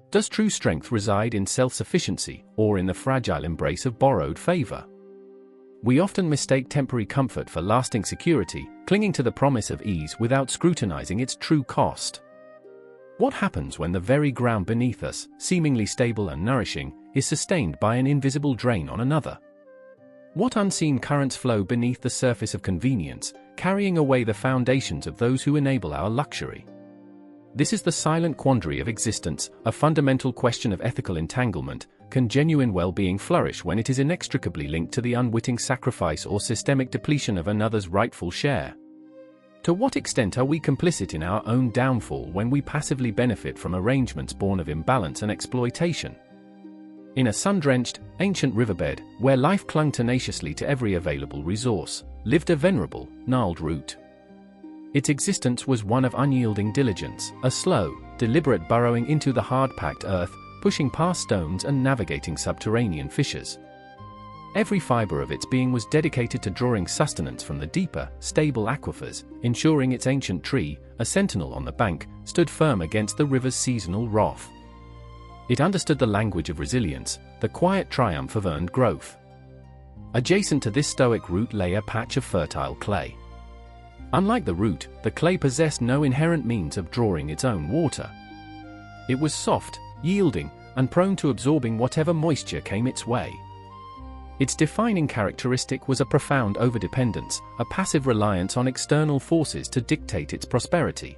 Does true strength reside in self-sufficiency or in the fragile embrace of borrowed favor? We often mistake temporary comfort for lasting security, clinging to the promise of ease without scrutinizing its true cost. What happens when the very ground beneath us, seemingly stable and nourishing, is sustained by an invisible drain on another? What unseen currents flow beneath the surface of convenience, carrying away the foundations of those who enable our luxury? This is the silent quandary of existence, a fundamental question of ethical entanglement. Can genuine well-being flourish when it is inextricably linked to the unwitting sacrifice or systemic depletion of another's rightful share? To what extent are we complicit in our own downfall when we passively benefit from arrangements born of imbalance and exploitation? In a sun-drenched, ancient riverbed, where life clung tenaciously to every available resource, lived a venerable, gnarled root. Its existence was one of unyielding diligence, a slow, deliberate burrowing into the hard-packed earth, pushing past stones and navigating subterranean fissures. Every fiber of its being was dedicated to drawing sustenance from the deeper, stable aquifers, ensuring its ancient tree, a sentinel on the bank, stood firm against the river's seasonal wrath. It understood the language of resilience, the quiet triumph of earned growth. Adjacent to this stoic root lay a patch of fertile clay. Unlike the root, the clay possessed no inherent means of drawing its own water. It was soft, yielding, and prone to absorbing whatever moisture came its way. Its defining characteristic was a profound overdependence, a passive reliance on external forces to dictate its prosperity.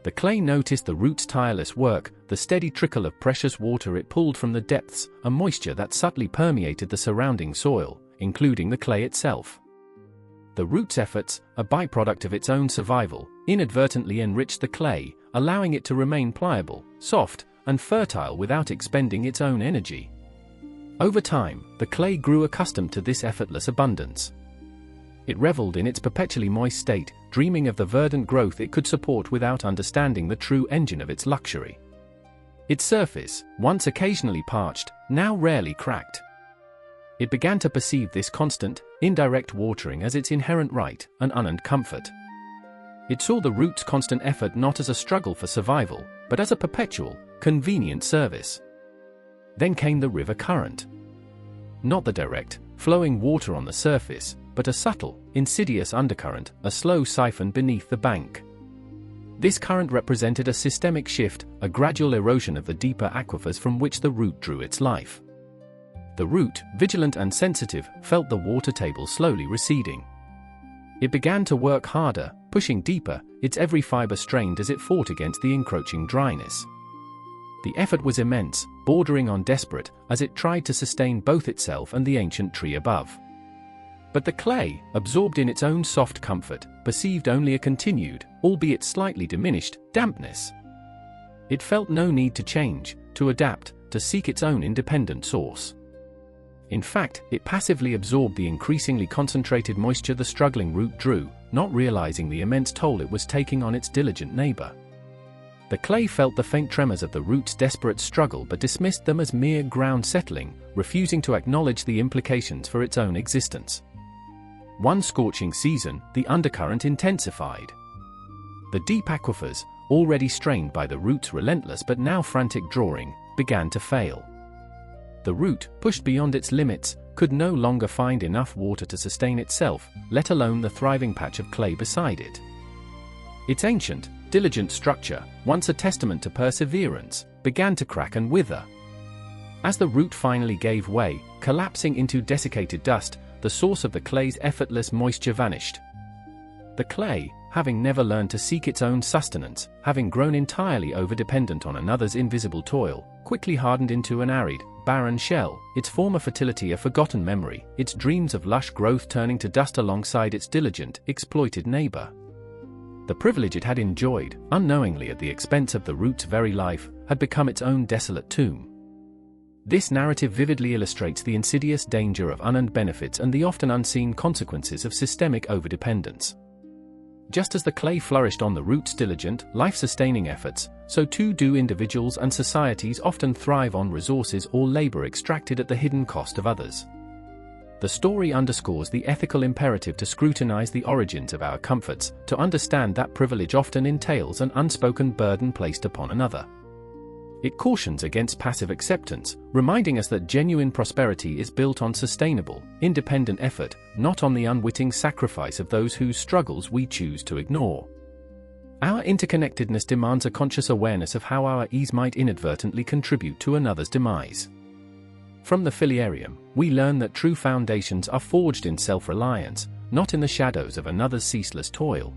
The clay noticed the root's tireless work, the steady trickle of precious water it pulled from the depths, a moisture that subtly permeated the surrounding soil, including the clay itself. The root's efforts, a byproduct of its own survival, inadvertently enriched the clay, allowing it to remain pliable, soft, and fertile without expending its own energy. Over time, the clay grew accustomed to this effortless abundance. It reveled in its perpetually moist state, dreaming of the verdant growth it could support without understanding the true engine of its luxury. Its surface, once occasionally parched, now rarely cracked. It began to perceive this constant, indirect watering as its inherent right, an unearned comfort. It saw the root's constant effort not as a struggle for survival, but as a perpetual, convenient service. Then came the river current. Not the direct, flowing water on the surface, but a subtle, insidious undercurrent, a slow siphon beneath the bank. This current represented a systemic shift, a gradual erosion of the deeper aquifers from which the root drew its life. The root, vigilant and sensitive, felt the water table slowly receding. It began to work harder, pushing deeper, its every fiber strained as it fought against the encroaching dryness. The effort was immense, bordering on desperate, as it tried to sustain both itself and the ancient tree above. But the clay, absorbed in its own soft comfort, perceived only a continued, albeit slightly diminished, dampness. It felt no need to change, to adapt, to seek its own independent source. In fact, it passively absorbed the increasingly concentrated moisture the struggling root drew, not realizing the immense toll it was taking on its diligent neighbor. The clay felt the faint tremors of the root's desperate struggle but dismissed them as mere ground settling, refusing to acknowledge the implications for its own existence. One scorching season, the undercurrent intensified. The deep aquifers, already strained by the root's relentless but now frantic drawing, began to fail. The root, pushed beyond its limits, could no longer find enough water to sustain itself, let alone the thriving patch of clay beside it. Its ancient, diligent structure, once a testament to perseverance, began to crack and wither. As the root finally gave way, collapsing into desiccated dust, the source of the clay's effortless moisture vanished. The clay, having never learned to seek its own sustenance, having grown entirely overdependent on another's invisible toil, quickly hardened into an arid, barren shell, its former fertility a forgotten memory, its dreams of lush growth turning to dust alongside its diligent, exploited neighbor. The privilege it had enjoyed, unknowingly at the expense of the root's very life, had become its own desolate tomb. This narrative vividly illustrates the insidious danger of unearned benefits and the often unseen consequences of systemic overdependence. Just as the clay flourished on the root's diligent, life-sustaining efforts, so too do individuals and societies often thrive on resources or labor extracted at the hidden cost of others. The story underscores the ethical imperative to scrutinize the origins of our comforts, to understand that privilege often entails an unspoken burden placed upon another. It cautions against passive acceptance, reminding us that genuine prosperity is built on sustainable, independent effort, not on the unwitting sacrifice of those whose struggles we choose to ignore. Our interconnectedness demands a conscious awareness of how our ease might inadvertently contribute to another's demise. From the Filiarium, we learn that true foundations are forged in self-reliance, not in the shadows of another's ceaseless toil.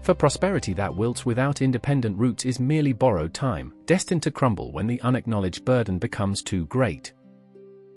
For prosperity that wilts without independent roots is merely borrowed time, destined to crumble when the unacknowledged burden becomes too great.